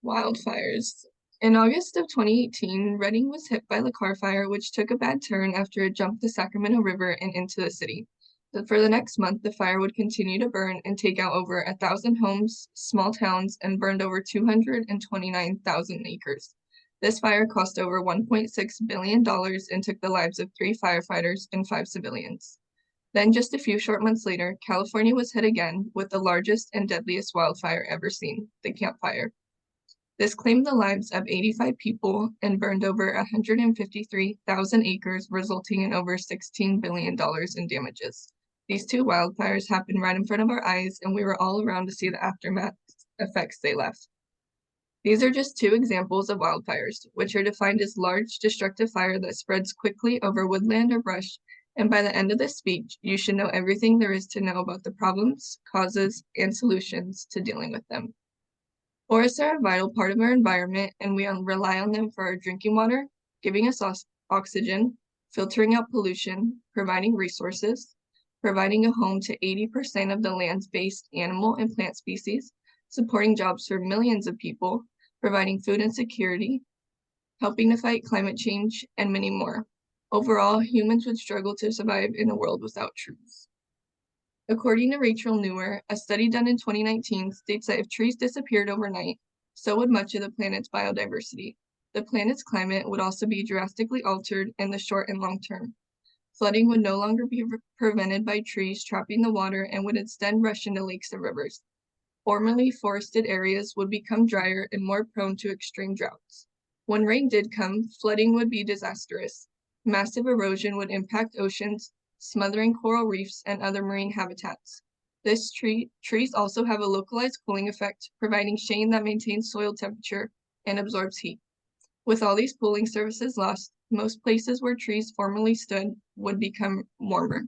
Wildfires. In August of 2018, Reading was hit by the Carr Fire, which took a bad turn after it jumped the Sacramento River and into the city. For the next month, the fire would continue to burn and take out over 1,000 homes, small towns, and burned over 229,000 acres. This fire cost over $1.6 billion and took the lives of 3 firefighters and 5 civilians. Then, just a few short months later, California was hit again with the largest and deadliest wildfire ever seen, the Camp Fire. This claimed the lives of 85 people and burned over 153,000 acres, resulting in over $16 billion in damages. These 2 wildfires happened right in front of our eyes, and we were all around to see the aftermath effects they left. These are just 2 examples of wildfires, which are defined as large, destructive fire that spreads quickly over woodland or brush, and by the end of this speech, you should know everything there is to know about the problems, causes, and solutions to dealing with them. Forests are a vital part of our environment, and we rely on them for our drinking water, giving us oxygen, filtering out pollution, providing resources, providing a home to 80% of the land's based animal and plant species, supporting jobs for millions of people, providing food and security, helping to fight climate change, and many more. Overall, humans would struggle to survive in a world without trees. According to Rachel Newer, a study done in 2019 states that if trees disappeared overnight, so would much of the planet's biodiversity. The planet's climate would also be drastically altered in the short and long term. Flooding would no longer be prevented by trees trapping the water and would instead rush into lakes and rivers. Formerly forested areas would become drier and more prone to extreme droughts. When rain did come, flooding would be disastrous. Massive erosion would impact oceans, smothering coral reefs and other marine habitats. Trees also have a localized cooling effect, providing shade that maintains soil temperature and absorbs heat. With all these cooling services lost, most places where trees formerly stood would become warmer.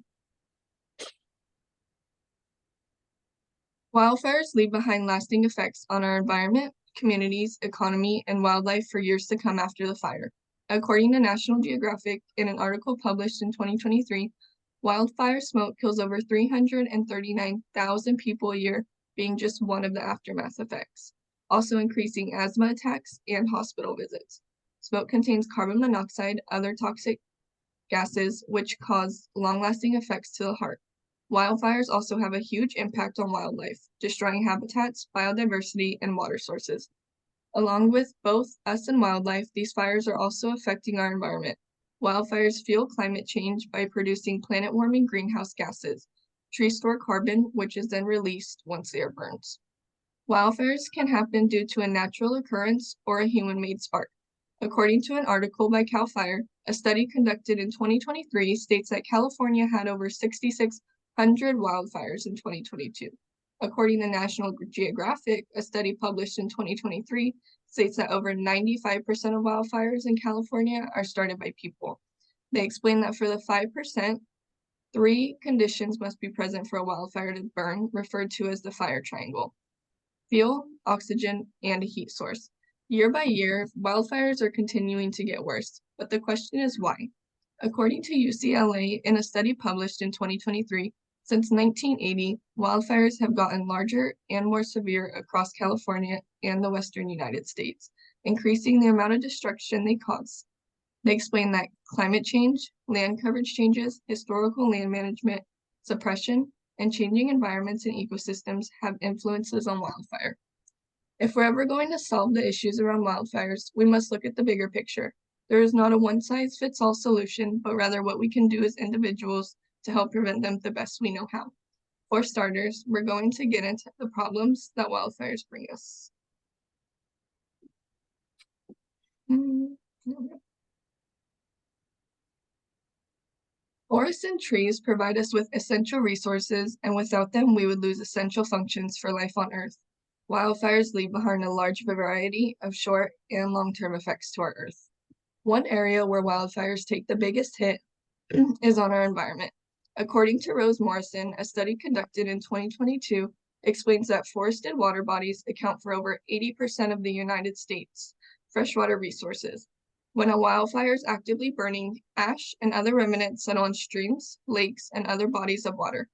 Wildfires leave behind lasting effects on our environment, communities, economy, and wildlife for years to come after the fire. According to National Geographic, in an article published in 2023, wildfire smoke kills over 339,000 people a year, being just one of the aftermath effects, also increasing asthma attacks and hospital visits. Smoke contains carbon monoxide, other toxic gases, which cause long-lasting effects to the heart. Wildfires also have a huge impact on wildlife, destroying habitats, biodiversity, and water sources. Along with both us and wildlife, these fires are also affecting our environment. Wildfires fuel climate change by producing planet-warming greenhouse gases. Trees store carbon, which is then released once they are burned. Wildfires can happen due to a natural occurrence or a human-made spark. According to an article by CAL FIRE, a study conducted in 2023 states that California had over 6,600 wildfires in 2022. According to National Geographic, a study published in 2023 states that over 95% of wildfires in California are started by people. They explain that for the 5%, 3 conditions must be present for a wildfire to burn, referred to as the fire triangle: fuel, oxygen, and a heat source. Year by year, wildfires are continuing to get worse, but the question is why? According to UCLA, in a study published in 2023, since 1980, wildfires have gotten larger and more severe across California and the western United States, increasing the amount of destruction they cause. They explain that climate change, land coverage changes, historical land management, suppression, and changing environments and ecosystems have influences on wildfire. If we're ever going to solve the issues around wildfires, we must look at the bigger picture. There is not a one-size-fits-all solution, but rather what we can do as individuals to help prevent them the best we know how. For starters, we're going to get into the problems that wildfires bring us. Forests and trees provide us with essential resources, and without them, we would lose essential functions for life on Earth. Wildfires leave behind a large variety of short and long-term effects to our Earth. One area where wildfires take the biggest hit is on our environment. According to Rose Morrison, a study conducted in 2022 explains that forested water bodies account for over 80% of the United States' freshwater resources. When a wildfire is actively burning, ash and other remnants settle on streams, lakes, and other bodies of water.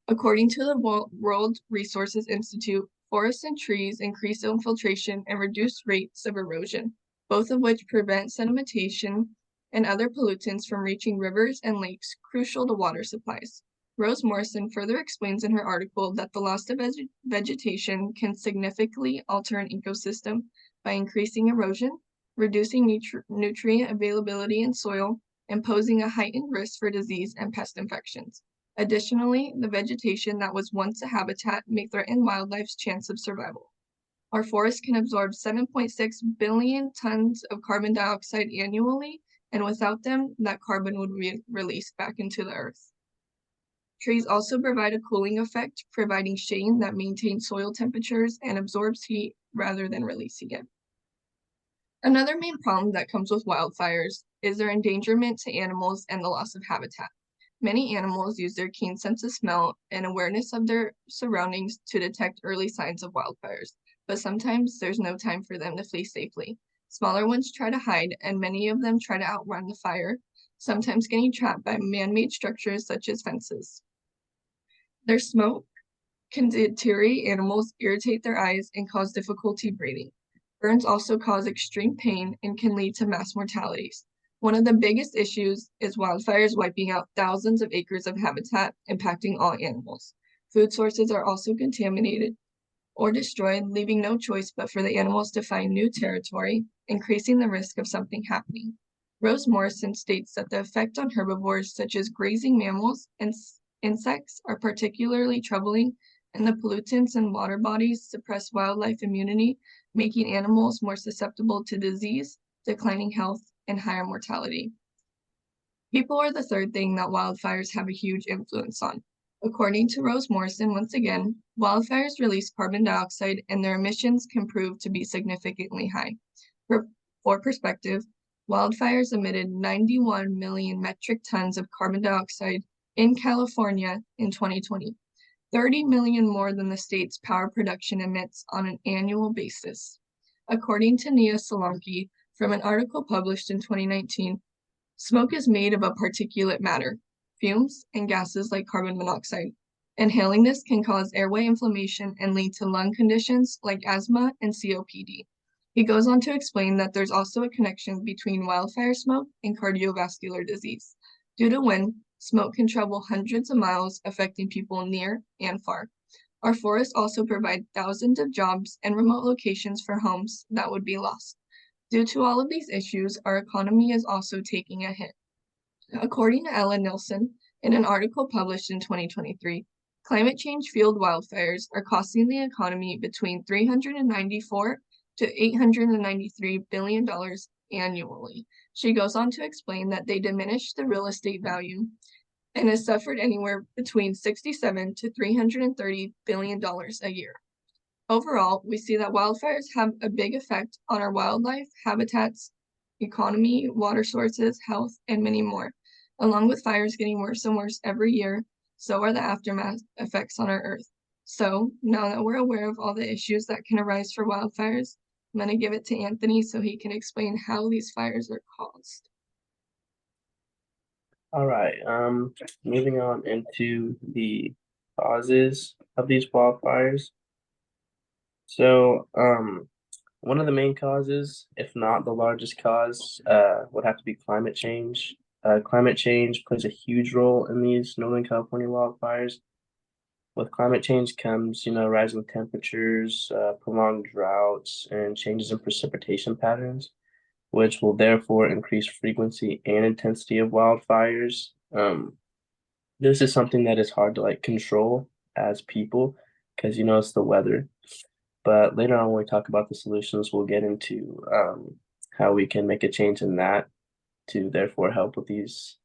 According to the World Resources Institute, forests and trees increase infiltration and reduce rates of erosion, both of which prevent sedimentation and other pollutants from reaching rivers and lakes crucial to water supplies. Rose Morrison further explains in her article that the loss of vegetation can significantly alter an ecosystem by increasing erosion, reducing nutrient availability in soil, and posing a heightened risk for disease and pest infections. Additionally, the vegetation that was once a habitat may threaten wildlife's chance of survival. Our forests can absorb 7.6 billion tons of carbon dioxide annually, and without them, that carbon would be released back into the earth. Trees also provide a cooling effect, providing shade that maintains soil temperatures and absorbs heat rather than releasing it. Another main problem that comes with wildfires is their endangerment to animals and the loss of habitat. Many animals use their keen sense of smell and awareness of their surroundings to detect early signs of wildfires, but sometimes there's no time for them to flee safely. Smaller ones try to hide, and many of them try to outrun the fire, sometimes getting trapped by man-made structures such as fences. Their smoke can deteriorate animals, irritate their eyes, and cause difficulty breathing. Burns also cause extreme pain and can lead to mass mortalities. One of the biggest issues is wildfires wiping out thousands of acres of habitat, impacting all animals. Food sources are also contaminated or destroyed, leaving no choice but for the animals to find new territory, increasing the risk of something happening. Rose Morrison states that the effect on herbivores such as grazing mammals and insects are particularly troubling, and the pollutants in water bodies suppress wildlife immunity, making animals more susceptible to disease, declining health, and higher mortality. People are the third thing that wildfires have a huge influence on. According to Rose Morrison, once again, wildfires release carbon dioxide and their emissions can prove to be significantly high. For perspective, wildfires emitted 91 million metric tons of carbon dioxide in California in 2020, 30 million more than the state's power production emits on an annual basis. According to Nia Solanki, from an article published in 2019, smoke is made of a particulate matter, fumes, and gases like carbon monoxide. Inhaling this can cause airway inflammation and lead to lung conditions like asthma and COPD. He goes on to explain that there's also a connection between wildfire smoke and cardiovascular disease. Due to wind, smoke can travel hundreds of miles, affecting people near and far. Our forests also provide thousands of jobs and remote locations for homes that would be lost. Due to all of these issues, our economy is also taking a hit. According to Ellen Nilsson, in an article published in 2023, climate change-fueled wildfires are costing the economy between $394 to $893 billion annually. She goes on to explain that they diminish the real estate value and has suffered anywhere between $67 to $330 billion a year. Overall, we see that wildfires have a big effect on our wildlife, habitats, economy, water sources, health, and many more. Along with fires getting worse and worse every year, so are the aftermath effects on our Earth. So, now that we're aware of all the issues that can arise for wildfires, I'm going to give it to Anthony so he can explain how these fires are caused. All right, moving on into the causes of these wildfires. So, one of the main causes, if not the largest cause, would have to be climate change. Climate change plays a huge role in these Northern California wildfires. With climate change comes, rising temperatures, prolonged droughts, and changes in precipitation patterns, which will therefore increase frequency and intensity of wildfires. This is something that is hard to control as people because it's the weather. But later on, when we talk about the solutions, we'll get into how we can make a change in that to therefore help with these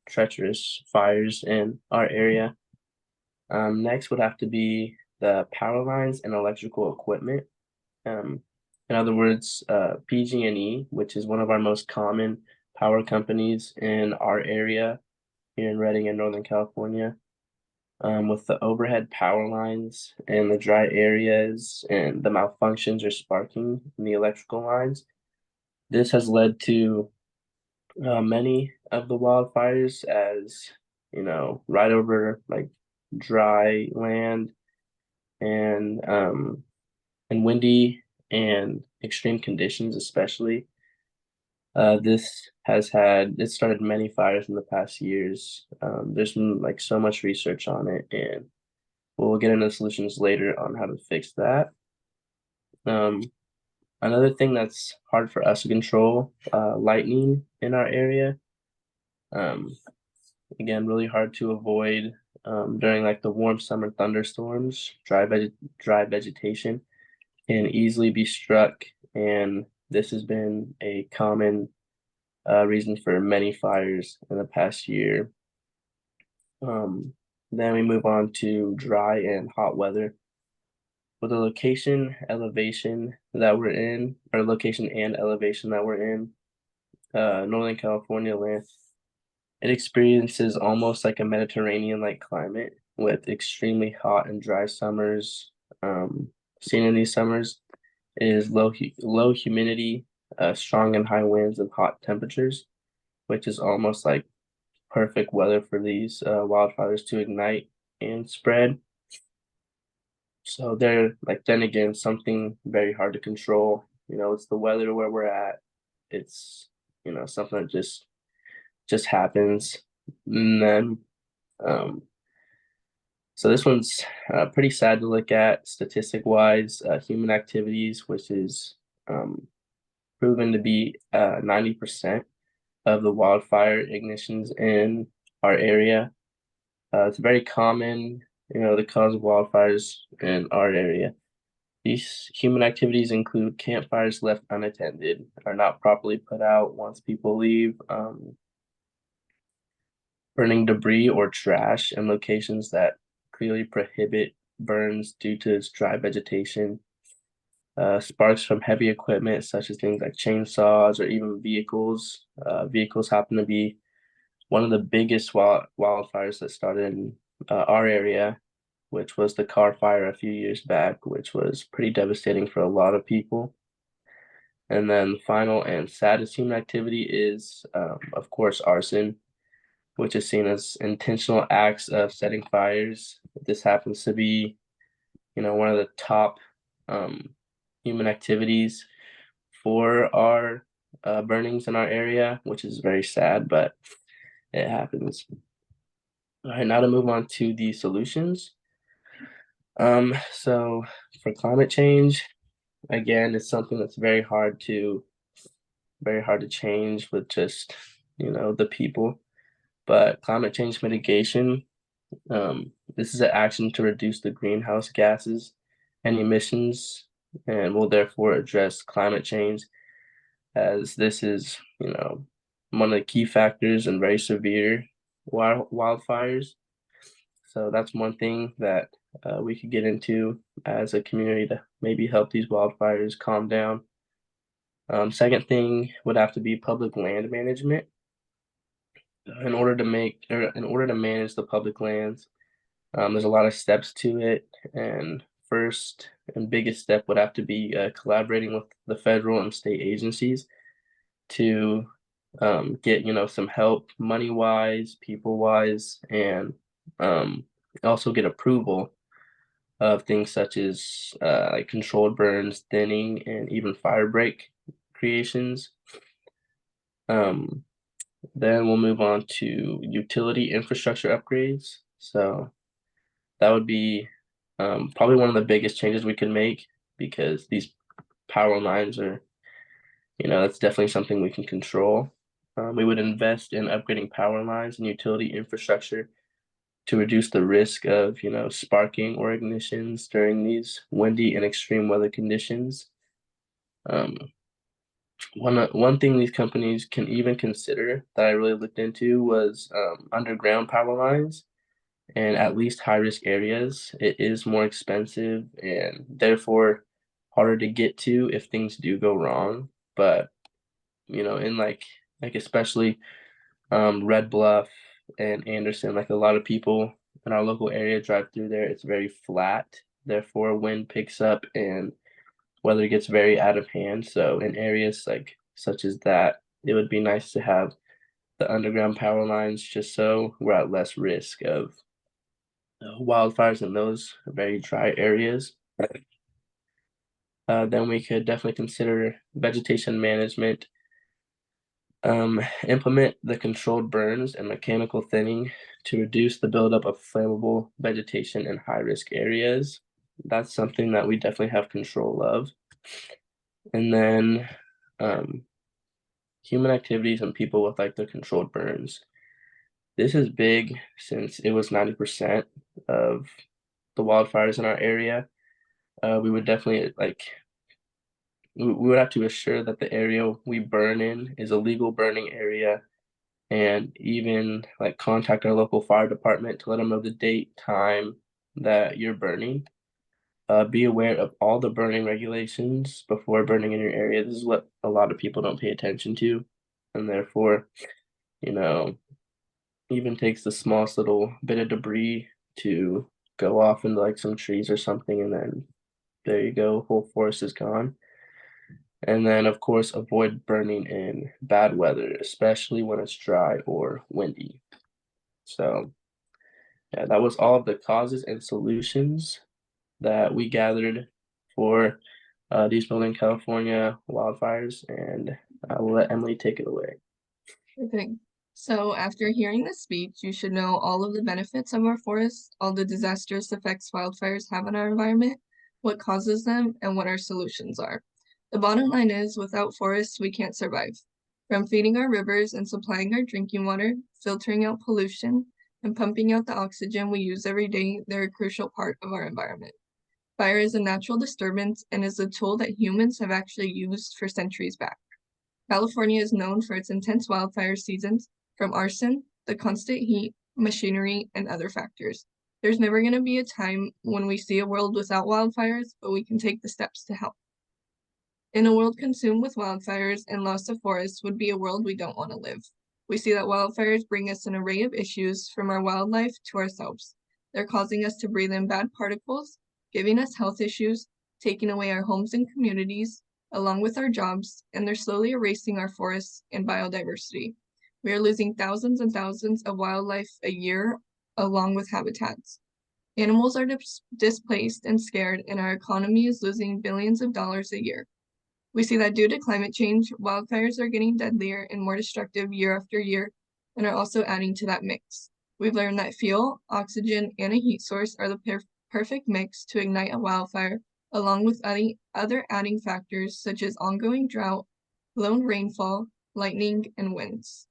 treacherous fires in our area. Next would have to be the power lines and electrical equipment. In other words, PG&E, which is one of our most common power companies in our area here in Redding in Northern California. With the overhead power lines and the dry areas and the malfunctions or sparking in the electrical lines. This has led to many of the wildfires as, right over dry land and windy and extreme conditions, especially. It started many fires in the past years. There's been like so much research on it, and we'll get into solutions later on how to fix that. Um, Another thing that's hard for us to control, lightning in our area. Um, Again, really hard to avoid during like the warm summer thunderstorms. Dry vegetation can easily be struck, and this has been a common reason for many fires in the past year. Um, then we move on to dry and hot weather. With the elevation that we're in, or location and elevation that we're in, Northern California land, it experiences almost like a Mediterranean-like climate with extremely hot and dry summers. Um, Seen in these summers is low humidity, strong and high winds, and hot temperatures, which is almost like perfect weather for these wildfires to ignite and spread. So they're like then again something very hard to control. It's the weather where we're at. It's something that just happens. And then so this one's pretty sad to look at statistic wise. Human activities, which is um, proven to be 90% of the wildfire ignitions in our area. It's very common, the cause of wildfires in our area. These human activities include campfires left unattended, are not properly put out once people leave, burning debris or trash in locations that clearly prohibit burns due to its dry vegetation, sparks from heavy equipment such as things like chainsaws or even vehicles. Vehicles happen to be one of the biggest wildfires that started in our area, which was the car fire a few years back, which was pretty devastating for a lot of people. And then the final and saddest human activity is, of course, arson, which is seen as intentional acts of setting fires. This happens to be, one of the top um, human activities for our burnings in our area, which is very sad, but it happens. All right, now to move on to the solutions. So for climate change, again, it's something that's very hard to change with just, the people. But climate change mitigation, this is an action to reduce the greenhouse gases and emissions, and will therefore address climate change as this is, one of the key factors in very severe wildfires. So that's one thing that we could get into as a community to maybe help these wildfires calm down. Second thing would have to be public land management. In order to manage the public lands, there's a lot of steps to it, and first and biggest step would have to be collaborating with the federal and state agencies to get some help money wise, people wise, and um, also get approval of things such as like controlled burns, thinning, and even fire break creations. Um, then we'll move on to utility infrastructure upgrades. So that would be probably one of the biggest changes we can make because these power lines are, that's definitely something we can control. We would invest in upgrading power lines and utility infrastructure to reduce the risk of, sparking or ignitions during these windy and extreme weather conditions. Um, one thing these companies can even consider that I really looked into was underground power lines and at least high risk areas. It is more expensive and therefore harder to get to if things do go wrong. But in like especially Red Bluff and Anderson, like a lot of people in our local area drive through there. It's very flat, therefore wind picks up and weather gets very out of hand. So in areas like such as that, it would be nice to have the underground power lines just so we're at less risk of wildfires in those very dry areas. Then we could definitely consider vegetation management, implement the controlled burns and mechanical thinning to reduce the buildup of flammable vegetation in high-risk areas. That's something that we definitely have control of. And then um, human activities and people with like the controlled burns. This is big since it was 90% of the wildfires in our area. We would definitely we would have to assure that the area we burn in is a legal burning area, and even like contact our local fire department to let them know the date, time that you're burning. Be aware of all the burning regulations before burning in your area. This is what a lot of people don't pay attention to, and therefore, you know, even takes the smallest little bit of debris to go off into like some trees or something, and then there you go, whole forest is gone. And then, of course, avoid burning in bad weather, especially when it's dry or windy. So, yeah, that was all of the causes and solutions that we gathered for these Northern California wildfires. And I will let Emily take it away. Okay. So after hearing this speech, you should know all of the benefits of our forests, all the disastrous effects wildfires have on our environment, what causes them, and what our solutions are. The bottom line is, without forests, we can't survive. From feeding our rivers and supplying our drinking water, filtering out pollution, and pumping out the oxygen we use every day, they're a crucial part of our environment. Fire is a natural disturbance and is a tool that humans have actually used for centuries back. California is known for its intense wildfire seasons, from arson, the constant heat, machinery, and other factors. There's never going to be a time when we see a world without wildfires, but we can take the steps to help. In a world consumed with wildfires and loss of forests would be a world we don't want to live. We see that wildfires bring us an array of issues from our wildlife to ourselves. They're causing us to breathe in bad particles, giving us health issues, taking away our homes and communities, along with our jobs, and they're slowly erasing our forests and biodiversity. We are losing thousands and thousands of wildlife a year, along with habitats. Animals are displaced and scared, and our economy is losing billions of dollars a year. We see that due to climate change, wildfires are getting deadlier and more destructive year after year and are also adding to that mix. We've learned that fuel, oxygen, and a heat source are the perfect mix to ignite a wildfire, along with other adding factors such as ongoing drought, lone rainfall, lightning, and winds.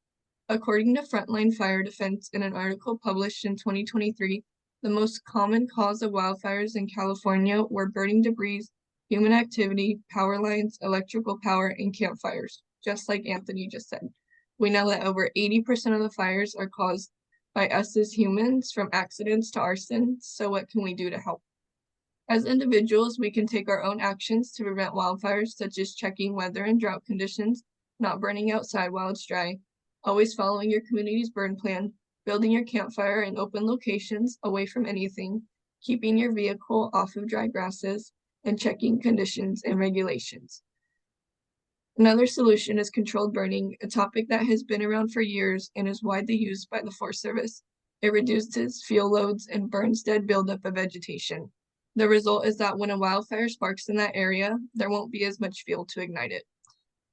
According to Frontline Fire Defense in an article published in 2023, the most common cause of wildfires in California were burning debris, human activity, power lines, electrical power, and campfires, just like Anthony just said. We know that over 80% of the fires are caused by us as humans, from accidents to arson, so what can we do to help? As individuals, we can take our own actions to prevent wildfires, such as checking weather and drought conditions, not burning outside while it's dry, always following your community's burn plan, building your campfire in open locations away from anything, keeping your vehicle off of dry grasses, and checking conditions and regulations. Another solution is controlled burning, a topic that has been around for years and is widely used by the Forest Service. It reduces fuel loads and burns dead buildup of vegetation. The result is that when a wildfire sparks in that area, there won't be as much fuel to ignite it.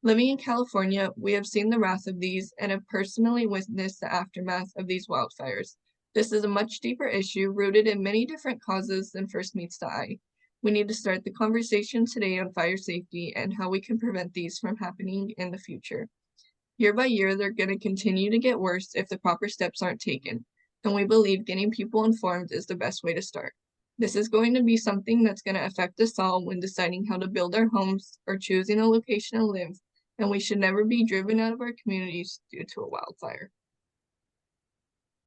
Living in California, we have seen the wrath of these and have personally witnessed the aftermath of these wildfires. This is a much deeper issue rooted in many different causes than first meets the eye. We need to start the conversation today on fire safety and how we can prevent these from happening in the future. Year by year, they're going to continue to get worse if the proper steps aren't taken, and we believe getting people informed is the best way to start. This is going to be something that's going to affect us all when deciding how to build our homes or choosing a location to live, and we should never be driven out of our communities due to a wildfire.